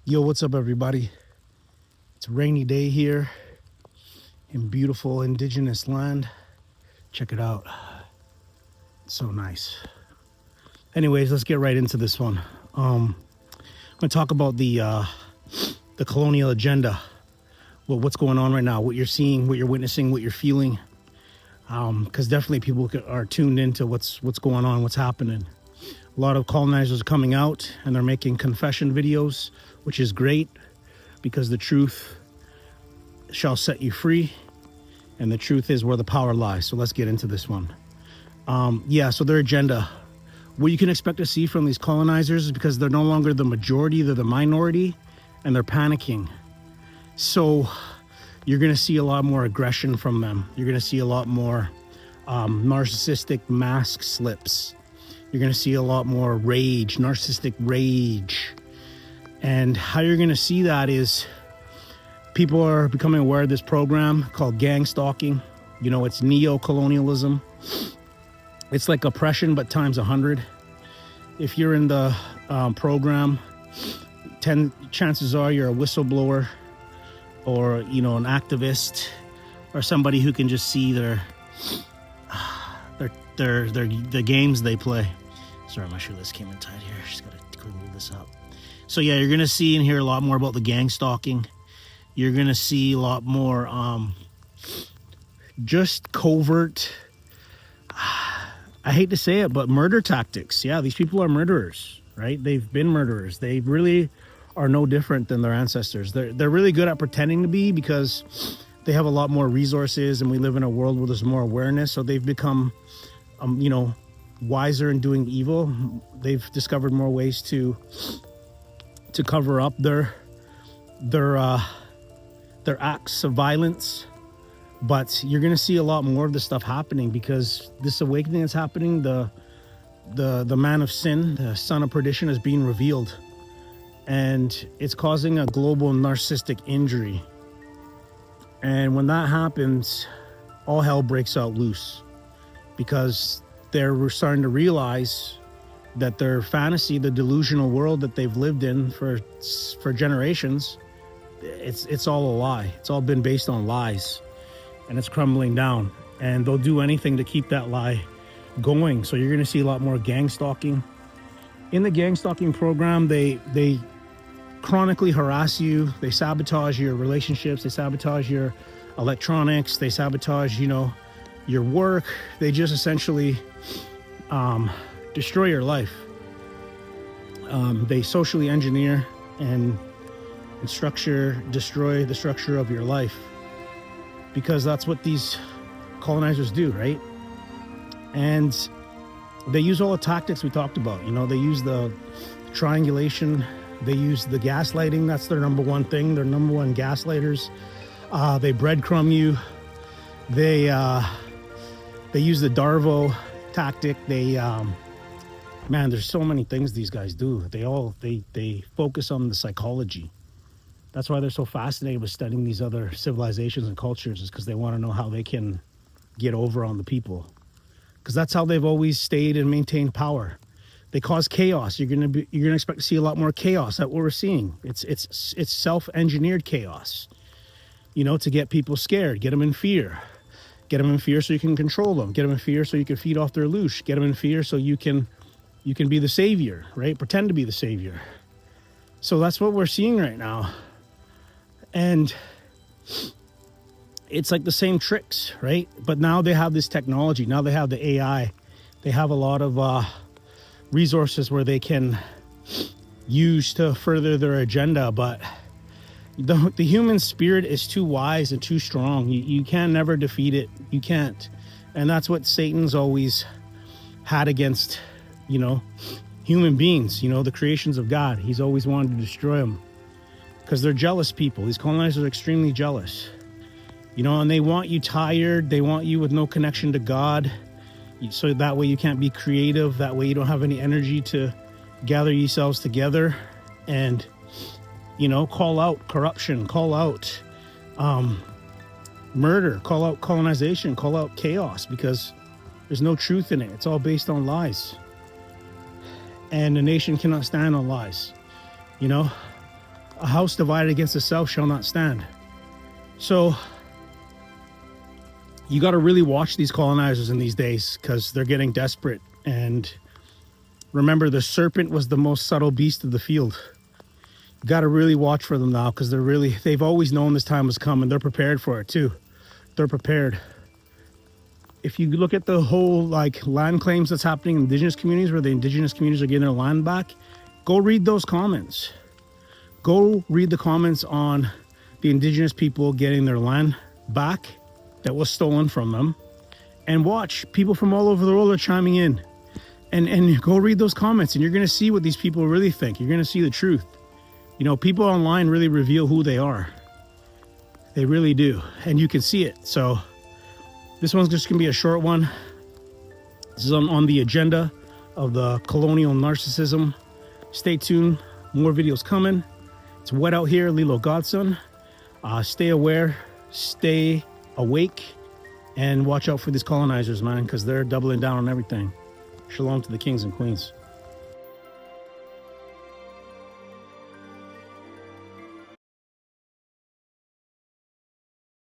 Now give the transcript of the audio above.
Yo, what's up, everybody? It's a rainy day here in beautiful Indigenous land. Check it out. It's so nice. Anyways, let's get right into this one. I'm going to talk about the colonial agenda. Well, what's going on right now, what you're seeing, what you're witnessing, what you're feeling. Because definitely people are tuned into what's going on, what's happening. A lot of colonizers are coming out and they're making confession videos, which is great because the truth shall set you free. And the truth is where the power lies. So let's get into this one. So their agenda, what you can expect to see from these colonizers is because they're no longer the majority, they're the minority, and they're panicking. So you're going to see a lot more aggression from them. You're going to see a lot more narcissistic mask slips. You're going to see a lot more rage, narcissistic rage. And how you're going to see that is people are becoming aware of this program called gang stalking. You know, it's neocolonialism. It's like oppression, but times 100. If you're in the program, chances are you're a whistleblower or, you know, an activist or somebody who can just see the games they play. Sorry, my shoelace came in tight here. Just gotta quickly move this up. So yeah, you're gonna see and hear a lot more about the gang stalking. You're gonna see a lot more just covert, I hate to say it, but murder tactics. Yeah, these people are murderers, right? They've been murderers. They really are no different than their ancestors. They're really good at pretending to be because they have a lot more resources and we live in a world where there's more awareness. So they've become wiser in doing evil. They've discovered more ways to cover up their acts of violence. But you're going to see a lot more of this stuff happening because this awakening is happening. The man of sin, the son of perdition, is being revealed, and it's causing a global narcissistic injury. And when that happens, all hell breaks out loose because they're starting to realize that their fantasy, the delusional world that they've lived in for generations, it's all a lie. It's all been based on lies, and it's crumbling down. And they'll do anything to keep that lie going. So you're going to see a lot more gang stalking. In the gang stalking program, they chronically harass you. They sabotage your relationships. They sabotage your electronics. They sabotage, your work. They just essentially destroy your life. They socially engineer and destroy the structure of your life, because that's what these colonizers do, right? And they use all the tactics we talked about. They use the triangulation. They use the gaslighting. That's their number one thing. They're number one gaslighters. They breadcrumb you. They use the Darvo tactic. There's so many things these guys do. They focus on the psychology. That's why they're so fascinated with studying these other civilizations and cultures, is because they want to know how they can get over on the people. Because that's how they've always stayed and maintained power. They cause chaos. You're gonna expect to see a lot more chaos. That's what we're seeing. It's self-engineered chaos. To get people scared, get them in fear. Get them in fear so you can control them. Get them in fear so you can feed off their loosh. Get them in fear so you can be the savior, right? Pretend to be the savior. So that's what we're seeing right now. And it's like the same tricks, right? But now they have this technology. Now they have the AI. They have a lot of resources where they can use to further their agenda. But the human spirit is too wise and too strong. You can never defeat it. You can't. And that's what Satan's always had against, human beings, the creations of God. He's always wanted to destroy them because they're jealous people. These colonizers are extremely jealous, and they want you tired. They want you with no connection to God. So that way you can't be creative. That way you don't have any energy to gather yourselves together and, call out corruption, call out murder, call out colonization, call out chaos, because there's no truth in it. It's all based on lies. And the nation cannot stand on lies. a house divided against itself shall not stand. So you got to really watch these colonizers in these days, because they're getting desperate. And remember, the serpent was the most subtle beast of the field. You got to really watch for them now, because they've always known this time was coming. They're prepared for it too. They're prepared. If you look at the whole like land claims that's happening in indigenous communities, where the indigenous communities are getting their land back, go read those comments. Go read the comments on the indigenous people getting their land back that was stolen from them, and watch people from all over the world are chiming in, and go read those comments, and you're going to see what these people really think. You're going to see the truth. You know, people online really reveal who they are. They really do, and you can see it. So this one's just going to be a short one. This is on the agenda of the colonial narcissism. Stay tuned, more videos coming. It's wet out here, Lilo Godson. Stay aware, stay awake, and watch out for these colonizers, man, because they're doubling down on everything. Shalom to the kings and queens.